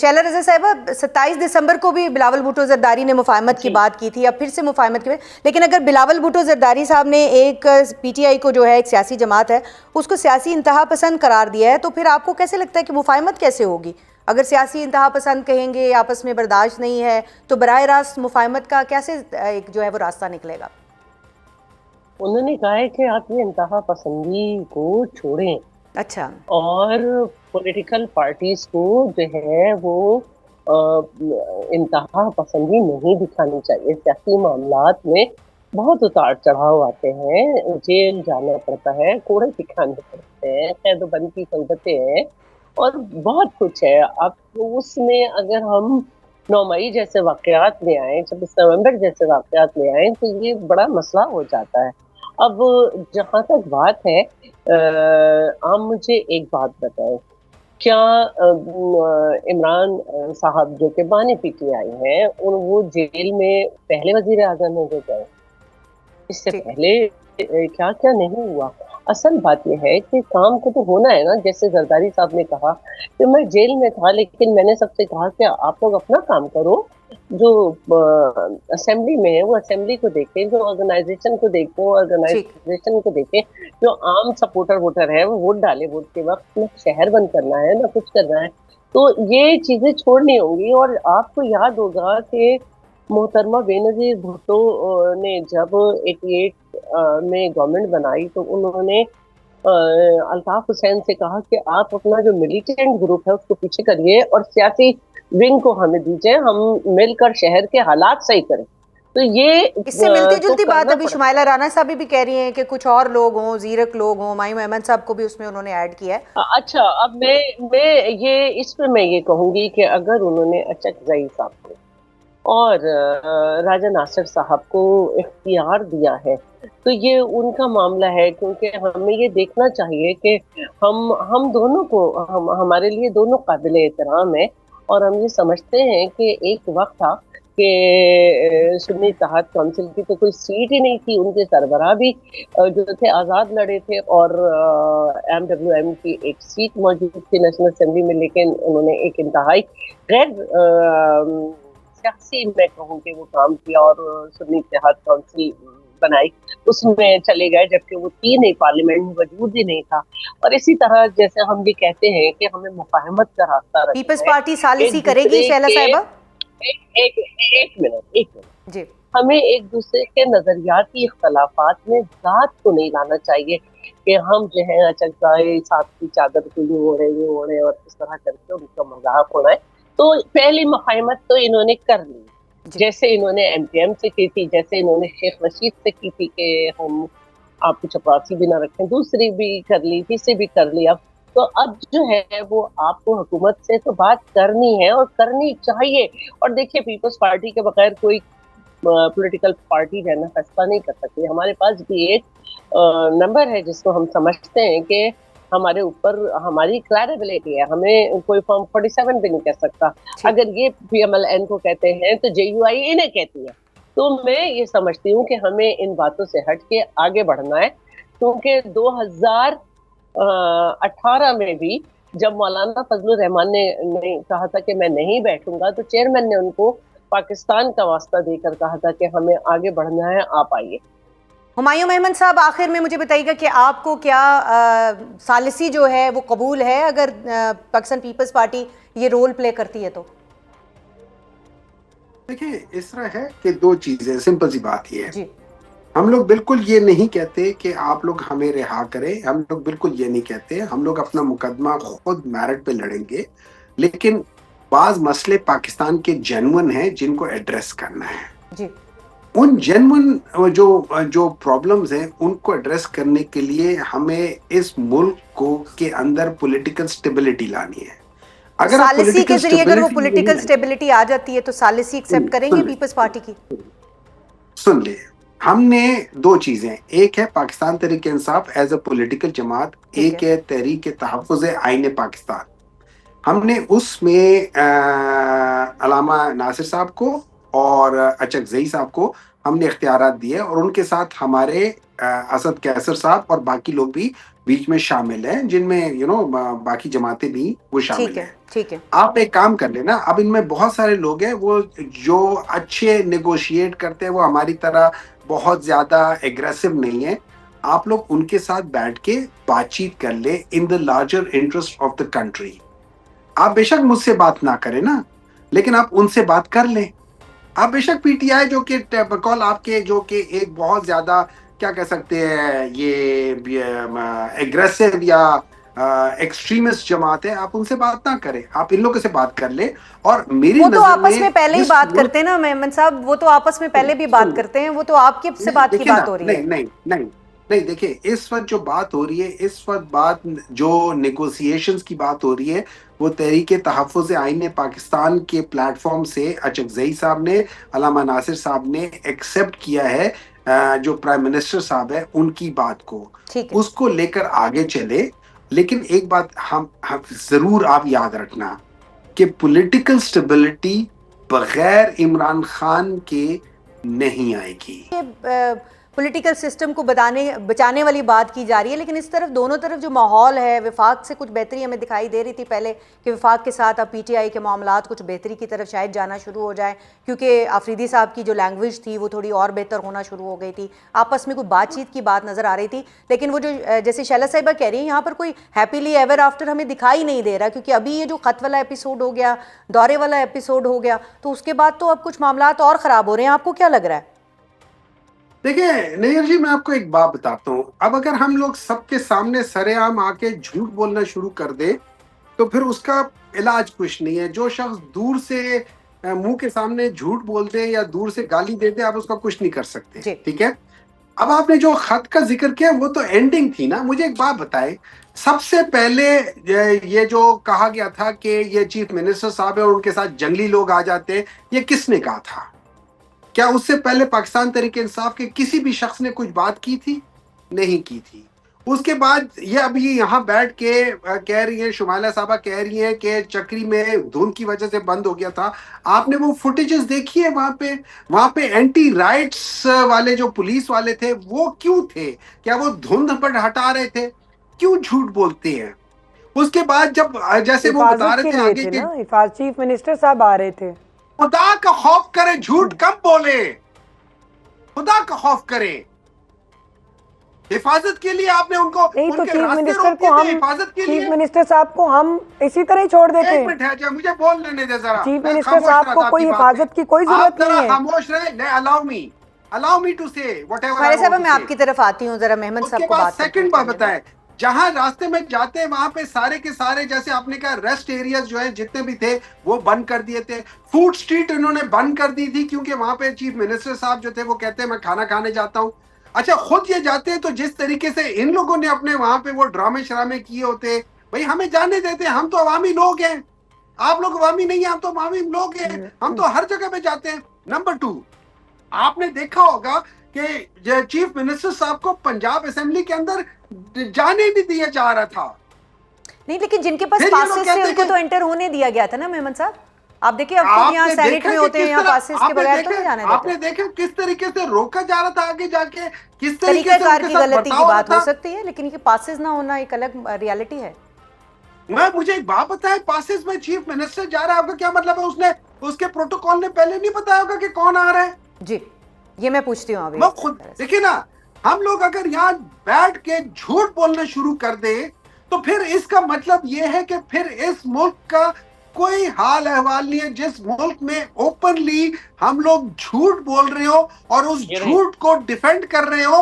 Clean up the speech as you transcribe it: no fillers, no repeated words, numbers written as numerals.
شیلا رضا صاحبہ 27 دسمبر کو بھی بلاول بھٹو زرداری نے مفاہمت کی بات کی تھی، اب پھر سے مفاہمت کی، لیکن اگر بلاول بھٹو زرداری صاحب نے ایک پی ٹی آئی کو جو ہے ایک سیاسی جماعت ہے اس کو سیاسی انتہا پسند قرار دیا ہے، تو پھر آپ کو کیسے لگتا ہے کہ مفاہمت کیسے ہوگی؟ اگر سیاسی انتہا پسند کہیں گے آپس میں برداشت نہیں ہے تو براہ راست مفاہمت کا کیسے ایک جو ہے وہ راستہ نکلے گا؟ انہوں نے کہا ہے کہ آپ یہ انتہا پسندی کو چھوڑیں، اچھا، اور پولیٹیکل پارٹیز کو جو ہے وہ انتہا پسندی نہیں دکھانی چاہیے۔ سیاسی معاملات میں بہت اتار چڑھاؤ آتے ہیں، جیل جانا پڑتا ہے، کوڑے دکھانے پڑتے ہیں، قید و بند کی صورتیں ہیں، اور بہت کچھ ہے۔ اب اس میں اگر ہم 9 مئی جیسے واقعات لے آئیں، 26 نومبر جیسے واقعات لے آئیں تو یہ بڑا مسئلہ ہو جاتا ہے۔ اب جہاں تک بات ہے، آپ مجھے ایک بات بتائیں، کیا عمران صاحب جو کہ بانی پی ٹی آئی ہیں، وہ جیل میں پہلے وزیر اعظم ہو گئے؟ اس سے ٹھیک، پہلے کیا کیا نہیں ہوا؟ اصل بات یہ ہے کہ کام کو تو ہونا ہے نا۔ جیسے زرداری صاحب نے کہا کہ میں جیل میں تھا لیکن میں نے سب سے کہا کہ آپ لوگ اپنا کام کرو، جو اسمبلی میں ہے وہ اسمبلی کو دیکھیں، جو آرگنائزیشن کو دیکھیں وہ ٹھیک، آرگنائزیشن کو دیکھیں، جو عام سپورٹر ووٹر ہے وہ ووٹ ڈالے، ووٹ کے وقت نہ شہر بند کرنا ہے نہ کچھ کرنا ہے۔ تو یہ چیزیں چھوڑنی ہوں گی۔ اور آپ کو یاد ہوگا کہ محترمہ بے نظیر بھٹو نے جب 88 میں گورنمنٹ بنائی تو انہوں نے الطاف حسین سے کہا کہ آپ اپنا جو ملیٹنٹ گروپ ہے اس کو پیچھے کریے اور سیاسی ونگ کو ہمیں دیجیے، ہم مل کر شہر کے حالات صحیح کریں۔ تو یہ اس سے ملتی تو جلتی بات کرنا ابھی پڑتا شمائلہ رانا صاحب بھی کہہ رہی ہیں کہ کچھ اور لوگ ہوں، زیرک لوگ ہوں، ہمایوں احمد صاحب کو بھی اس میں انہوں نے ایڈ کیا ہے۔ اچھا، اب میں یہ اس پہ میں یہ کہوں گی کہ اگر انہوں نے اچک زئی صاحب کو اور راجہ ناصر صاحب کو اختیار دیا ہے تو یہ ان کا معاملہ ہے، کیونکہ ہمیں یہ دیکھنا چاہیے کہ ہم دونوں کو ہمارے لیے دونوں قابل احترام ہے، اور ہم یہ سمجھتے ہیں کہ ایک وقت تھا کہ سنی اتحاد کونسل کی تو کوئی سیٹ ہی نہیں تھی، ان کے سربراہ بھی جو تھے آزاد لڑے تھے، اور ایم ڈبلیو ایم کی ایک سیٹ موجود تھی نیشنل اسمبلی میں، لیکن انہوں نے ایک انتہائی غیر سیاسی میں کہوں کہ وہ کام کیا اور سنی اتحاد کونسل بنائی، اس میں چلے گئے، جبکہ وہ تھی نہیں، پارلیمنٹ وجود ہی نہیں تھا۔ اور اسی طرح جیسے ہم یہ کہتے ہیں کہ ہمیں مفاہمت کا راستہ پیپلز رکھنا ہے، پارٹی ثالثی ایک کرے گی دوسرے شیلا کے صاحبہ؟ ایک منٹ جی، ہمیں ایک دوسرے کے نظریاتی اختلافات میں ذات کو نہیں لانا چاہیے کہ ہم جو ہے اچک زائے ساتھ کی چادر کو یہ ہو رہے اور اس طرح کر کے ان کا مذاق ہونا ہے۔ تو پہلی مفاہمت تو انہوں نے کر لی، جی، جیسے انہوں نے ایم پی ایم سے کی تھی، جیسے انہوں نے شیخ رشید سے کی تھی کہ ہم آپ کو چپراسی بھی نہ رکھیں، دوسری بھی کر لی، تیسری بھی کر لی۔ اب تو اب جو ہے وہ آپ کو حکومت سے تو بات کرنی ہے اور کرنی چاہیے۔ اور دیکھیے پیپلز پارٹی کے بغیر کوئی پولیٹیکل پارٹی جو ہے نا فیصلہ نہیں کر سکتی۔ ہمارے پاس بھی ایک نمبر ہے جس کو ہم سمجھتے ہیں کہ ہمارے اوپر ہماری کلیریبلٹی ہے، ہمیں کوئی فارم 47 بھی نہیں کہہ سکتا۔ ٹھیک، اگر یہ پی ایم ایل این کو کہتے ہیں تو جے یو آئی انہیں کہتی ہے۔ تو میں یہ سمجھتی ہوں کہ ہمیں ان باتوں سے ہٹ کے آگے بڑھنا ہے، کیونکہ 2018 میں بھی جب مولانا فضل الرحمان نے کہا تھا کہ میں نہیں بیٹھوں گا تو چیئرمین نے ان کو پاکستان کا واسطہ دے کر کہا تھا کہ ہمیں آگے بڑھنا ہے، آپ آئیے۔ ہمایوں احمد صاحب آخر میں مجھے بتائیے گا کہ آپ کو کیا ثالثی جو ہے وہ قبول ہے اگر پاکستان پیپلز پارٹی یہ رول پلے کرتی ہے تو؟ دیکھیں اس طرح ہے کہ دو چیزیں، سمپل سی بات یہ ہے، جی، ہم لوگ بالکل یہ نہیں کہتے کہ آپ لوگ ہمیں رہا کریں، ہم لوگ بالکل یہ نہیں کہتے، ہم لوگ اپنا مقدمہ خود میرٹ پہ لڑیں گے، لیکن بعض مسئلے پاکستان کے جینون ہیں جن کو ایڈریس کرنا ہے۔ جی، ان جینون جو پرابلمز ہیں ان کو ایڈریس کرنے کے لیے ہمیں اس ملک کو کے اندر پولیٹیکل سٹیبلٹی لانی ہے۔ تو اگر آپ ثالثی کے پولیٹیکل ذریعے اگر وہ سٹیبلٹی پولیٹیکل نہیں سٹیبلٹی آ جاتی ہے تو ثالثی ایکسیپٹ کریں گے پیپلز پارٹی کی؟ سن لے، ہم نے دو چیزیں، ایک ہے Pakistan Tehreek Insaf as a political جماعت، ٹھیک ہے، ایک ہے تحریک تحفظ آئین پاکستان۔ ہم نے اس میں علامہ ناصر صاحب کو اور اچک زئی صاحب کو ہم نے اختیارات دیے، اور ان کے ساتھ ہمارے اسد کیسر صاحب اور باقی لوگ بھی بیچ میں شامل ہیں، جن میں باقی جماعتیں بھی وہ شامل ٹھیک ہے ہیں۔ ٹھیک ہے آپ ایک کام کر لینا، اب ان میں بہت سارے لوگ ہیں وہ جو اچھے نیگوشیٹ کرتے ہیں، وہ ہماری طرح بہت زیادہ ایگریسو نہیں ہیں، آپ لوگ ان کے ساتھ بیٹھ کے بات چیت کر لیں in the larger interest of the country. آپ بے شک مجھ سے بات نہ کریں نا، لیکن آپ ان سے بات کر لیں۔ آپ بے شک پی ٹی آئی جو کہ بقول آپ کے جو کہ ایک بہت زیادہ کیا کہہ سکتے ہیں یہ ایگریسو یا ایکسٹریمسٹ جماعت ہے، آپ ان سے بات نہ کریں، آپ ان لوگوں سے بات کر لیں۔ اور میری وہ تو نظر آپس میں پہلے ہی جس بات ملک کرتے ہیں نا محمد صاحب، وہ تو آپس میں پہلے بھی بات کرتے ہیں، وہ تو آپ کے سے بات کی دیکھیں نا، بات ہو رہی ہے۔ نہیں دیکھیں، اس وقت جو بات ہو رہی ہے، اس وقت بات جو نیگوسیشنز کی بات ہو رہی ہے، وہ تحریک تحفظ آئین پاکستان کے پلیٹ فارم سے اچکزئی صاحب نے، علامہ ناصر صاحب نے ایکسیپٹ کیا ہے، جو پرائم منسٹر صاحب ہے ان کی بات کو، ٹھیک ہے اس کو لے کر آگے چلے۔ لیکن ایک بات ہم ضرور آپ یاد رکھنا کہ پولیٹیکل سٹیبلٹی بغیر عمران خان کے نہیں آئے گی۔ پولیٹیکل سسٹم کو بچانے والی بات کی جا رہی ہے، لیکن اس طرف دونوں طرف جو ماحول ہے، وفاق سے کچھ بہتری ہمیں دکھائی دے رہی تھی پہلے کہ وفاق کے ساتھ اب پی ٹی آئی کے معاملات کچھ بہتری کی طرف شاید جانا شروع ہو جائیں، کیونکہ آفریدی صاحب کی جو لینگویج تھی وہ تھوڑی اور بہتر ہونا شروع ہو گئی تھی، آپس میں کوئی بات چیت کی بات نظر آ رہی تھی۔ لیکن وہ جو جیسے شیلا صاحبہ کہہ رہی ہیں، یہاں پر کوئی ہیپیلی ایور آفٹر ہمیں دکھائی نہیں دے رہا، کیونکہ ابھی یہ جو خط والا ایپیسوڈ ہو گیا، دورے والا ایپیسوڈ ہو گیا، تو اس کے بعد تو اب کچھ معاملات اور خراب ہو رہے ہیں۔ آپ کو کیا لگ رہا ہے؟ دیکھیں نیئر جی، میں آپ کو ایک بات بتاتا ہوں، اب اگر ہم لوگ سب کے سامنے سرے عام آ کے جھوٹ بولنا شروع کر دیں تو پھر اس کا علاج کچھ نہیں ہے۔ جو شخص دور سے منہ کے سامنے جھوٹ بول دے یا دور سے گالی دے دے، آپ اس کا کچھ نہیں کر سکتے، جی ٹھیک ہے؟ اب آپ نے جو خط کا ذکر کیا وہ تو اینڈنگ تھی نا۔ مجھے ایک بات بتائیں، سب سے پہلے یہ جو کہا گیا تھا کہ یہ چیف منسٹر صاحب ہے اور ان کے ساتھ جنگلی لوگ آ جاتے ہیں، یہ کس نے کہا تھا؟ کیا اس سے پہلے پاکستان تحریک انصاف کے کسی بھی شخص نے کچھ بات کی تھی؟ نہیں کی تھی۔ اس کے بعد یہ ابھی یہاں بیٹھ کے کہہ رہی ہیں، شمائلہ صاحبہ کہہ رہی ہیں کہ چکری میں دھند کی وجہ سے بند ہو گیا تھا۔ آپ نے وہ فوٹیجز دیکھی ہے وہاں پہ اینٹی رائٹس والے جو پولیس والے تھے وہ کیوں تھے؟ کیا وہ دھند پر ہٹا رہے تھے؟ کیوں جھوٹ بولتے ہیں؟ اس کے بعد جب جیسے وہ بتا حفاظت رہے کے تھے لیے آگے تھے کہ نا، چیف منسٹر صاحب آ رہے تھے۔ خدا کا خوف کرے، جھوٹ کم بولے، خدا کا خوف کرے۔ حفاظت کے لیے آپ نے ان کو نہیں تو ان کے چیف راستے منسٹر روک کو دیے تھے، ہم حفاظت کے لیے۔ چیف منسٹر صاحب کو ہم اسی طرح ہی چھوڑ دیتے ایک ہیں۔ منٹ ہے جی، مجھے بول لینے دے ذرا، چیف میں منسٹر خاموش صاحب رہا کو تھا آپ کوئی کی بات پہ۔ حفاظت کی کوئی آپ ضرورت ذرا نہیں ہے۔ خاموش رہے، allow me to say whatever I Shumaila want صاحبہ to میں say۔ آپ کی طرف آتی ہوں، ذرا محمد اس صاحب کے کو بعد بات سیکنڈ کنکلوڈ بات کرنے دیں۔ بتائیں، جہاں راستے میں جاتے ہیں وہاں پہ سارے کے سارے، جیسے آپ نے کہا ریسٹ ایریاز جو ہیں جتنے بھی تھے وہ بند کر دیے تھے۔ فوڈ سٹریٹ انہوں نے بند کر دی تھی کیونکہ وہاں پہ چیف منسٹر صاحب جو تھے وہ کہتے ہیں میں کھانا کھانے جاتا ہوں۔ اچھا خود یہ جاتے ہیں تو جس طریقے سے ان لوگوں نے اپنے وہاں پہ وہ ڈرامے شرامے کیے ہوتے، بھئی ہمیں جانے دیتے، ہم تو عوامی لوگ ہیں، آپ لوگ عوامی نہیں ہیں، ہم تو عوامی لوگ ہیں، ہم تو ہر جگہ پہ جاتے ہیں۔ نمبر 2، آپ نے دیکھا ہوگا کہ چیف منسٹر صاحب کو پنجاب اسمبلی کے اندر جانے نہیں دیا جا رہا تھا۔ نہیں لیکن جن کے پاس پھر یہ لوگ پاسز تھے کہتے ان کو ہیں تو کہ انٹر ہونے دیا گیا تھا نا محمد صاحب۔ آپ دیکھیں اب خود آپ یہاں نے سینٹ دیکھا میں کہ ہوتے ہیں، کس یہاں طرح پاسز کے بغیر تو نہیں جانے آپ نے دیتے۔ دیکھا کس طریقے سے روکا جا رہا تھا آگے جا کے، کس طریقے طریقہ سے کار ان کے کی ساتھ غلطی کی برتاؤ ہو رہا بات ہو تھا۔ سکتی ہے، لیکن یہ پاسز نہ ہونا ایک الگ ریالٹی ہے۔ مجھے ایک بات بتائے، پاسز میں چیف منسٹر جا رہا ہے، آپ کا کیا مطلب ہے؟ اس کے پروٹوکول نے پہلے نہیں بتایا ہوگا کہ کون آ رہا ہے؟ جی یہ میں پوچھتی ہوں ابھی میں خود دیکھیں نا، ہم لوگ اگر یہاں بیٹھ کے جھوٹ بولنا شروع کر دیں تو پھر اس کا مطلب یہ ہے کہ پھر اس ملک کا کوئی حال احوال نہیں ہے جس ملک میں اوپنلی ہم لوگ جھوٹ بول رہے ہو اور اس جھوٹ کو ڈیفینڈ کر رہے ہو